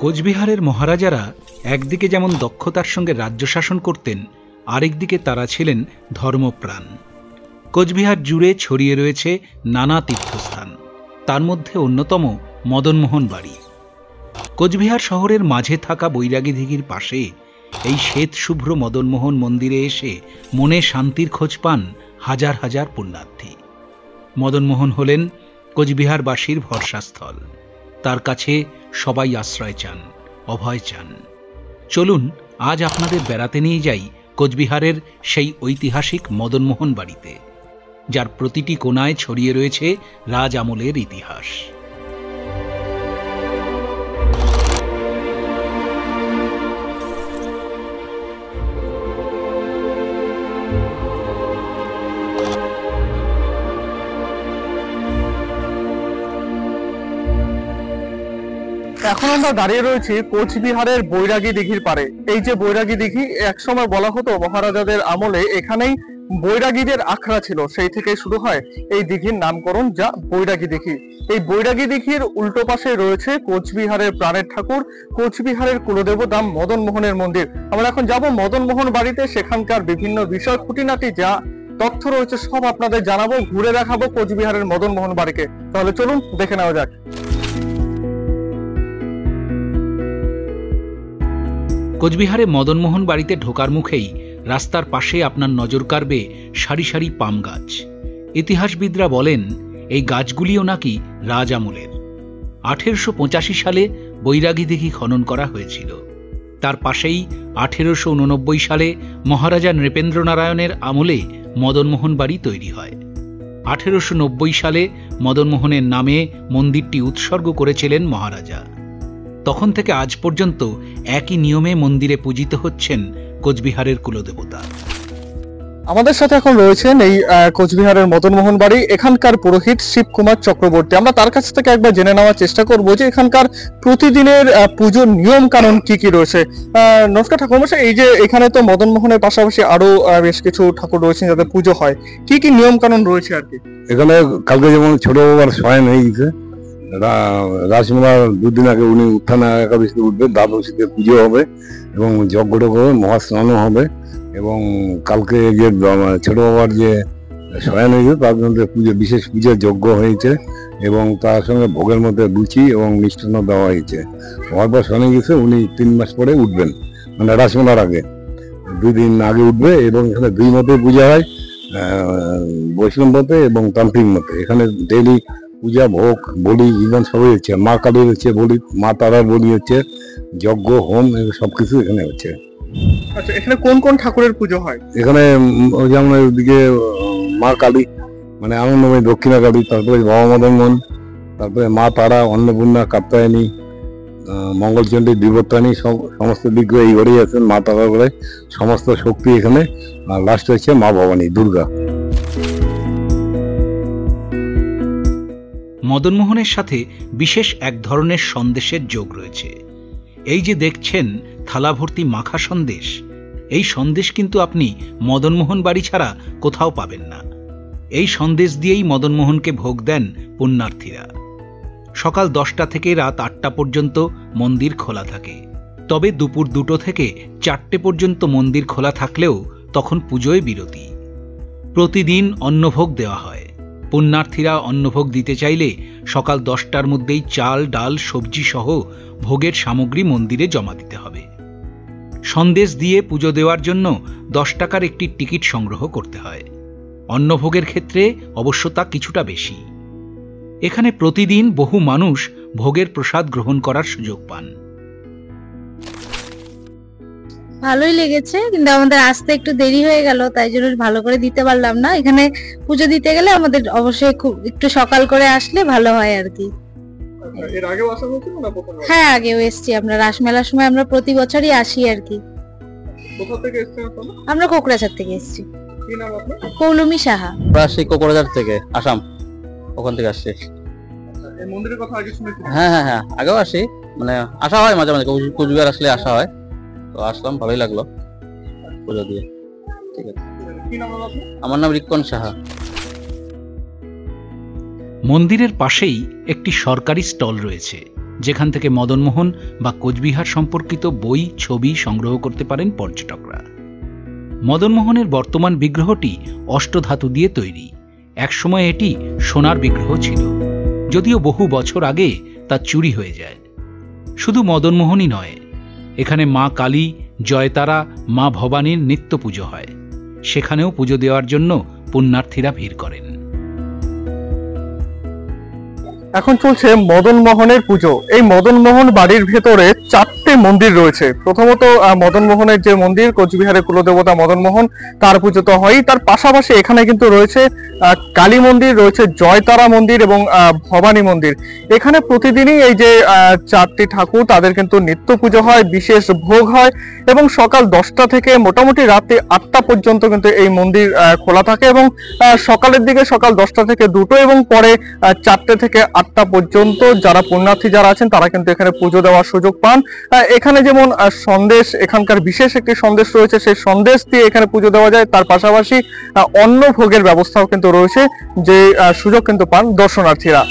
কোচবিহারের মহারাজারা একদিকে যেমন দক্ষতার সঙ্গে রাজ্য শাসন করতেন, আরেকদিকে তারা ছিলেন ধর্মপ্রাণ। কোচবিহার জুড়ে ছড়িয়ে রয়েছে নানা তীর্থস্থান, তার মধ্যে অন্যতম মদনমোহন বাড়ি। কোচবিহার শহরের মাঝে থাকা বৈরাগী দিঘির পাশে এই শ্বেত শুভ্র মদনমোহন মন্দিরে এসে মনে শান্তির খোঁজ পান হাজার হাজার পুণ্যার্থী। মদনমোহন হলেন কোচবিহারবাসীর ভরসাস্থল, তার কাছে সবাই আশ্রয় চান, অভয় চান। চলুন আজ আপনাদের বেড়াতে নিয়ে যাই কোচবিহারের সেই ঐতিহাসিক মদনমোহন বাড়িতে, যার প্রতিটি কোণায় ছড়িয়ে রয়েছে রাজ আমলের ইতিহাস। এখন আমরা দাঁড়িয়ে রয়েছি কোচবিহারের বৈরাগী দিঘির পারে। এই যে বৈরাগী দিঘি, একসময় বলা হতো মহারাজাদের আমলে এখানেই বৈরাগীদের আখড়া ছিল, সেই থেকে শুরু হয় এই দিঘির নামকরণ, যা বৈরাগী দিঘি। এই বৈরাগী দিঘির উল্টো পাশে রয়েছে কোচবিহারের প্রাণের ঠাকুর, কোচবিহারের কুলদেবতা মদনমোহনের মন্দির। আমরা এখন যাব মদনমোহন বাড়িতে, সেখানকার বিভিন্ন বিষয় খুঁটিনাটি যা তথ্য রয়েছে সব আপনাদের জানাবো, ঘুরে দেখাবো কোচবিহারের মদনমোহন বাড়িকে। তাহলে চলুন দেখে নেওয়া যাক। কোচবিহারে মদনমোহন বাড়িতে ঢোকার মুখেই রাস্তার পাশে আপনার নজর কাড়বে সারি সারি পাম গাছ। ইতিহাসবিদরা বলেন এই গাছগুলিও নাকি রাজ আমলের। 1885 সালে বৈরাগী দিঘি খনন করা হয়েছিল। তার পাশেই 1889 সালে মহারাজা নৃপেন্দ্রনারায়ণের আমলে মদনমোহন বাড়ি তৈরি হয়। 1890 সালে মদনমোহনের নামে মন্দিরটি উৎসর্গ করেছিলেন মহারাজা। তখন থেকে আজ পর্যন্ত একই নিয়মে মন্দিরে পূজিত হচ্ছেন কোচবিহারের কুলদেবতা। আমাদের সাথে এখন রয়েছেন এই কোচবিহারের মদনমোহন বাড়ি, এখানকার পুরোহিত শিবকুমার চক্রবর্তী। আমরা তার কাছ থেকে একবার জেনে নেওয়ার চেষ্টা করবো যে এখানকার প্রতিদিনের পুজোর নিয়ম কানুন কি কি রয়েছে। নমস্কার ঠাকুরমশাই, এই যে এখানে তো মদনমোহনের পাশাপাশি আরো বেশ কিছু ঠাকুর রয়েছেন যাদের পুজো হয়, কি কি নিয়ম কানুন রয়েছে আর কি? এখানে কালকে যেমন ছোট বাবার শয়ন হয়ে গেছে, রাজমেলার দুদিন আগে উনি উত্থানা একাদশীতে উঠবে, দ্বাদশীতে পুজো হবে এবং যজ্ঞটা হবে, মহাস্নানও হবে এবং কালকে যে ছোট বাবার যে শয়ন হয়েছে তার মধ্যে পুজো, বিশেষ পুজো যজ্ঞ হয়েছে এবং তার সঙ্গে ভোগের মধ্যে লুচি এবং মিষ্টান্ন দেওয়া হয়েছে। বাবার শয়ন গেছে, উনি 3 মাস পরে উঠবেন, মানে রাজমেলার আগে 2 দিন আগে উঠবে এবং এখানে 2 মতে পূজা হয়, বৈষ্ণব মতে এবং তান্ত্রিক মতে। এখানে ডেইলি পূজা, ভোগ, বলি, জীবন সবই হচ্ছে। মা কালীর হচ্ছে বলি, মা তারার বলি হচ্ছে, যজ্ঞ, হোম সবকিছু এখানে হচ্ছে। আচ্ছা, এখানে কোন কোন ঠাকুরের পুজো হয়? এখানে যেমন ওইদিকে মা কালী মানে আনন্দময়ী দক্ষিণা কালী, তারপরে বাবা মদনমোহন, তারপরে মা তারা, অন্নপূর্ণা, কাত্যায়নী, মঙ্গলচণ্ডী, বিবর্তানী, সমস্ত বিগ্রহ এই ঘরেই আছেন। মা তারা করে সমস্ত শক্তি এখানে, আর লাস্ট হচ্ছে মা ভবানী দুর্গা। মদনমোহনের সাথে বিশেষ এক ধরনের সন্দেশের যোগ রয়েছে। এই যে দেখছেন থালা ভর্তি মাখা সন্দেশ, এই সন্দেশ কিন্তু আপনি মদনমোহন বাড়ি ছাড়া কোথাও পাবেন না। এই সন্দেশ দিয়েই মদনমোহনকে ভোগ দেন পুণ্যার্থীরা। সকাল 10টা থেকে রাত 8টা পর্যন্ত মন্দির খোলা থাকে, তবে দুপুর 2টো থেকে 4টে পর্যন্ত মন্দির খোলা থাকলেও তখন পুজোয় বিরতি। প্রতিদিন অন্নভোগ দেওয়া হয়। পুণ্যার্থীরা অন্নভোগ দিতে চাইলে সকাল 10টার মধ্যেই চাল, ডাল, সবজি সহ ভোগের সামগ্রী মন্দিরে জমা দিতে হবে। সন্দেশ দিয়ে পুজো দেওয়ার জন্য 10 টাকার একটি টিকিট সংগ্রহ করতে হয়। অন্নভোগের ক্ষেত্রে অবশ্য তা কিছুটা বেশি। এখানে প্রতিদিন বহু মানুষ ভোগের প্রসাদ গ্রহণ করার সুযোগ পান। ভালোই লেগেছে, কিন্তু আমাদের আসতে একটু দেরি হয়ে গেল, তাই জন্য ভালো করে দিতে পারলাম না। এখানে পুজো দিতে গেলে আমাদের অবশ্যই খুব একটু সকাল করে আসলে ভালো হয় আর কি। এর আগেও আসা হয়েছিল না প্রথমবার? হ্যাঁ, আগেও এসেছি আমরা। রাসমেলার সময় আমরা প্রতি বছরই আসি আর কি। কোথা থেকে এসেছেন আপনারা? আমরা কোকড়াঝাড় থেকে এসেছি। কি নাম আপনার? পৌলমী সাহা। আসছি কোকড়াঝাড় থেকে, আসাম, ওখান থেকে আসছি। এই মন্দিরের কথা আগে শুনেছি? হ্যাঁ হ্যাঁ হ্যাঁ, আগেও আসি, মানে আসা হয় মাঝে মাঝে, কোচবিহার আসলে আসা হয়, তো আসলাম, ভালোই লাগলো পুজো দিয়ে। ঠিক আছে। কি নাম আপনার? আমার নাম রিক্কন সাহা। মন্দিরের পাশেই একটি সরকারি স্টল রয়েছে, যেখান থেকে মদনমোহন বা কোচবিহার সম্পর্কিত বই, ছবি সংগ্রহ করতে পারেন পর্যটকরা। মদনমোহনের বর্তমান বিগ্রহটি অষ্টধাতু দিয়ে তৈরি। একসময় এটি সোনার বিগ্রহ ছিল, যদিও বহু বছর আগে তা চুরি হয়ে যায়। শুধু মদনমোহনই নয়, এখানে মা কালী, জয়তারা, মা ভবানীর নিত্য পুজো হয়। সেখানেও পুজো দেওয়ার জন্য পুণ্যার্থীরা ভিড় করেন। এখন চলছে মদনমোহনের পুজো। এই মদনমোহন বাড়ির ভেতরে 4টে মন্দির রয়েছে। প্রথমত মদনমোহনের যে মন্দির, কোচবিহারের কুলদেবতা মদনমোহন, তার পুজো তো হয়। তার পাশাপাশি এখানে কিন্তু রয়েছে কালী মন্দির, রয়েছে জয়তারা মন্দির এবং ভবানী মন্দির। এখানে প্রতিদিনই এই যে 4টি ঠাকুর, তাদের কিন্তু নিত্য পুজো হয়, বিশেষ ভোগ হয় এবং সকাল 10টা থেকে মোটামুটি রাতে 8টা পর্যন্ত কিন্তু এই মন্দির খোলা থাকে এবং সকালের দিকে সকাল 10টা থেকে 2টো এবং পরে 4টে থেকে 8টা পর্যন্ত যারা পুণ্যার্থী যারা আছেন তারা কিন্তু এখানে পুজো দেওয়ার সুযোগ পান। এখানে যেমন সন্দেশ, এখানকার বিশেষ একটি সন্দেশ রয়েছে, সেই সন্দেশ দিয়ে এখানে পুজো দেওয়া যায়। তার পাশাপাশি অন্ন ভোগের ব্যবস্থাও কিন্তু রয়েছে, যে সুযোগ কিন্তু পান দর্শনার্থীরা।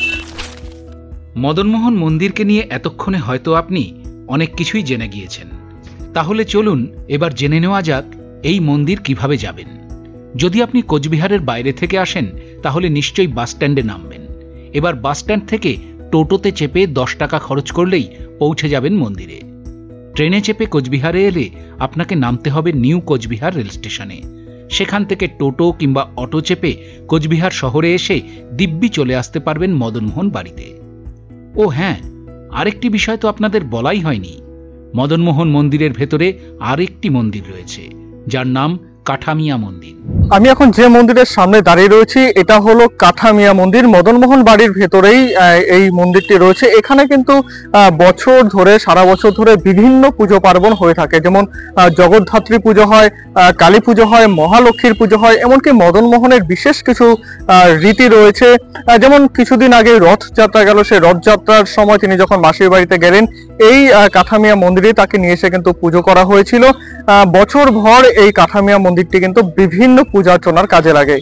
মদনমোহন মন্দিরকে নিয়ে এতক্ষণে হয়তো আপনি অনেক কিছুই জেনে গিয়েছেন। তাহলে চলুন এবার জেনে নেওয়া যাক এই মন্দির কিভাবে যাবেন। যদি আপনি কোচবিহারের বাইরে থেকে আসেন তাহলে নিশ্চয়ই বাস স্ট্যান্ডে নামবেন। এবার বাস স্ট্যান্ড থেকে টোটোতে চেপে 10 টাকা খরচ করলেই পৌঁছে যাবেন মন্দিরে। ট্রেনে চেপে কোচবিহারে এলে আপনাকে নামতে হবে নিউ কোচবিহার রেল স্টেশনে। সেখান থেকে টোটো কিংবা অটো চেপে কোচবিহার শহরে এসে দিব্যি চলে আসতে পারবেন মদনমোহন বাড়িতে। ও হ্যাঁ, আরেকটি বিষয় তো আপনাদের বলাই হয়নি। মদনমোহন মন্দিরের ভেতরে আরেকটি মন্দির রয়েছে, যার নাম কাঠামিয়া মন্দির। আমি এখন যে মন্দিরের সামনে দাঁড়িয়ে রয়েছি এটা হলো কাঠামিয়া মন্দির। মদনমোহন বাড়ির ভেতরেই এই মন্দিরটি রয়েছে। এখানে কিন্তু বছর ধরে, সারা বছর ধরে বিভিন্ন পুজো পার্বণ হয়ে থাকে। যেমন জগদ্ধাত্রী পুজো হয়, কালী পুজো হয়, মহালক্ষ্মীর পুজো হয়, এমনকি মদনমোহনের বিশেষ কিছু রীতি রয়েছে। যেমন কিছুদিন আগে রথযাত্রা গেল, সেই রথযাত্রার সময় তিনি যখন মাসির বাড়িতে গেলেন, এই কাঠামিয়া মন্দিরে তাকে নিয়ে এসে কিন্তু পুজো করা হয়েছিল। বছর ভর এই কাঠামিয়া মন্দিরটি কিন্তু বিভিন্ন পূজা অর্চনার কাজে লাগে।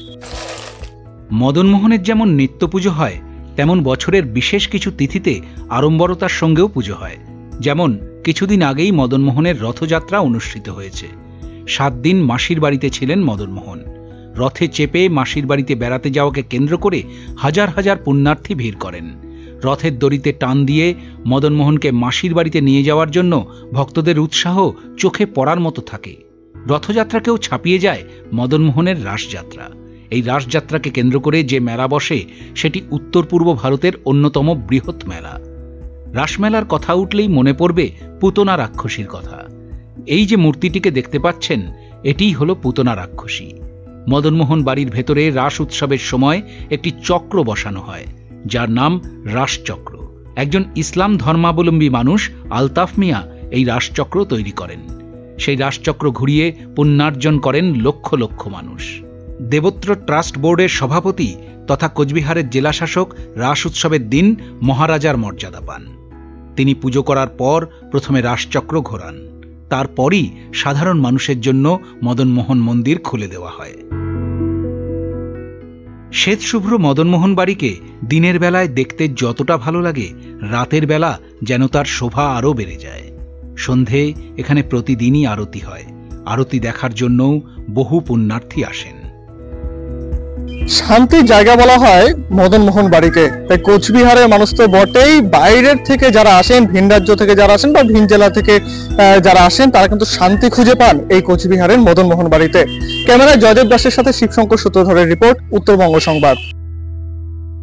মদনমোহনের যেমন নিত্য পুজো হয়, তেমন বছরের বিশেষ কিছু তিথিতে আড়ম্বরতার সঙ্গেও পুজো হয়। যেমন কিছুদিন আগেই মদনমোহনের রথযাত্রা অনুষ্ঠিত হয়েছে। 7 দিন মাসির বাড়িতে ছিলেন মদনমোহন। রথে চেপে মাসির বাড়িতে বেড়াতে যাওয়াকে কেন্দ্র করে হাজার হাজার পুণ্যার্থী ভিড় করেন। রথের দড়িতে টান দিয়ে মদনমোহনকে মাসির বাড়িতে নিয়ে যাওয়ার জন্য ভক্তদের উৎসাহ চোখে পড়ার মতো থাকে। রথযাত্রাকেও ছাপিয়ে যায় মদনমোহনের রাসযাত্রা। এই রাসযাত্রাকে কেন্দ্র করে যে মেলা বসে সেটি উত্তর পূর্ব ভারতের অন্যতম বৃহৎ মেলা। রাসমেলার কথা উঠলেই মনে পড়বে পুতনা রাক্ষসীর কথা। এই যে মূর্তিটিকে দেখতে পাচ্ছেন, এটিই হলো পুতনা রাক্ষসী। মদনমোহন বাড়ির ভেতরে রাস উৎসবের সময় একটি চক্র বসানো হয়, যার নাম রাসচক্র। একজন ইসলাম ধর্মাবলম্বী মানুষ আলতাফ মিয়া এই রাসচক্র তৈরি করেন। সেই রাসচক্র ঘুরিয়ে পুণ্যার্জন করেন লক্ষ লক্ষ মানুষ। দেবত্র ট্রাস্ট বোর্ডের সভাপতি তথা কোচবিহারের জেলাশাসক রাস উৎসবের দিন মহারাজার মর্যাদা পান। তিনি পুজো করার পর প্রথমে রাসচক্র ঘোরান, তারপরই সাধারণ মানুষের জন্য মদনমোহন মন্দির খুলে দেওয়া হয়। শ্বেতশুভ্র মদনমোহন বাড়িকে দিনের বেলায় দেখতে যতটা ভালো লাগে, রাতের বেলা যেন তার শোভা আরও বেড়ে যায়। সন্ধে এখানে প্রতিদিনই আরতি হয়। আরতি দেখার জন্যও বহু পুণ্যার্থী আসেন। শান্তির জায়গা বলা হয় মদনমোহন বাড়িকে। তাই কোচবিহারের মানুষ তো বটেই, বাইরের থেকে যারা আসেন, ভিন রাজ্য থেকে যারা আসেন বা ভিন জেলা থেকে যারা আসেন, তারা কিন্তু শান্তি খুঁজে পান এই কোচবিহারের মদনমোহন বাড়িতে। ক্যামেরায় জয়দেব দাসের সাথে শিবশঙ্কর সূত্রধরের রিপোর্ট, উত্তরবঙ্গ সংবাদ।